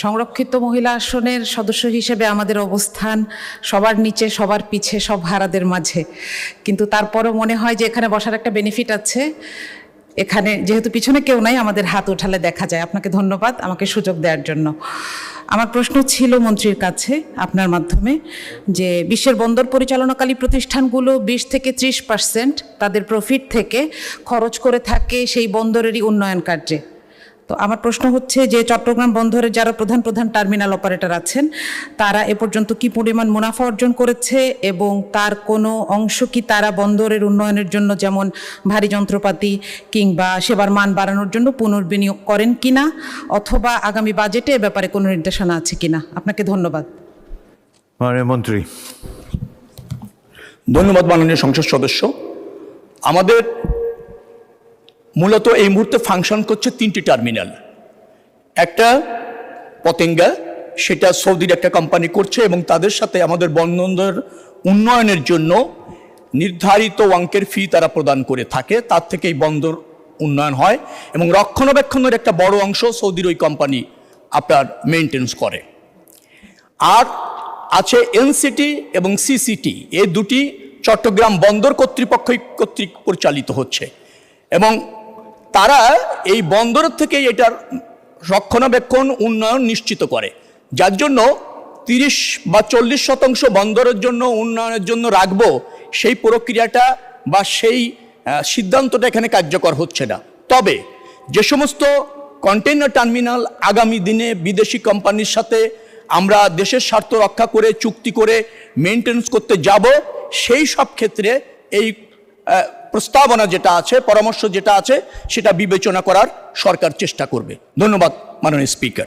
সংরক্ষিত মহিলা আসনের সদস্য হিসেবে আমাদের অবস্থান সবার নিচে, সবার পিছে, সব হারাদের মাঝে। কিন্তু তারপরও মনে হয় যে এখানে বসার একটা বেনিফিট আছে। এখানে যেহেতু পিছনে কেউ নাই, আমাদের হাত উঠালে দেখা যায়। আপনাকে ধন্যবাদ আমাকে সুযোগ দেওয়ার জন্য। আমার প্রশ্ন ছিল মন্ত্রীর কাছে আপনার মাধ্যমে, যে বিশ্বের বন্দর পরিচালনাকারী প্রতিষ্ঠানগুলো 20 থেকে 30% তাদের প্রফিট থেকে খরচ করে থাকে সেই বন্দরেরই উন্নয়ন কার্যে। তো আমার প্রশ্ন হচ্ছে যে চট্টগ্রাম বন্দরের যারা প্রধান প্রধান টার্মিনাল অপারেটর আছেন, তারা এ পর্যন্ত কি পরিমাণ মুনাফা অর্জন করেছে এবং তার কোনো অংশ কি তারা বন্দরের উন্নয়নের জন্য, যেমন ভারী যন্ত্রপাতি কিংবা সেবার মান বাড়ানোর জন্য পুনর্বিনিয়োগ করেন কিনা, অথবা আগামী বাজেটে এ ব্যাপারে কোনো নির্দেশনা আছে কিনা? আপনাকে ধন্যবাদ। মাননীয় মন্ত্রী। ধন্যবাদ মাননীয় সংসদ সদস্য। আমাদের মূলত এই মুহূর্তে ফাংশন করছে 3টি টার্মিনাল। একটা পতেঙ্গা, সেটা সৌদির একটা কোম্পানি করছে এবং তাদের সাথে আমাদের বন্দর উন্নয়নের জন্য নির্ধারিত অঙ্কের ফি তারা প্রদান করে থাকে, তার থেকে এই বন্দর উন্নয়ন হয় এবং রক্ষণাবেক্ষণের একটা বড় অংশ সৌদির ওই কোম্পানি আপনার মেনটেন্স করে। আর আছে এনসিটি এবং সিসিটি, এই দুটি চট্টগ্রাম বন্দর কর্তৃপক্ষ কর্তৃক পরিচালিত হচ্ছে এবং তারা এই বন্দরের থেকে এটার রক্ষণাবেক্ষণ উন্নয়ন নিশ্চিত করে, যার জন্য 30 বা 40% বন্দরের জন্য উন্নয়নের জন্য রাখবো, সেই প্রক্রিয়াটা বা সেই সিদ্ধান্তটা এখানে কার্যকর হচ্ছে না। তবে যে সমস্ত কন্টেইনার টার্মিনাল আগামী দিনে বিদেশি কোম্পানির সাথে আমরা দেশের স্বার্থ রক্ষা করে চুক্তি করে মেনটেন্স করতে যাব, সেই সব ক্ষেত্রে এই প্রস্তাবনা যেটা আছে, পরামর্শ যেটা আছে, সেটা বিবেচনা করার সরকার চেষ্টা করবে। ধন্যবাদ মাননীয় স্পিকার।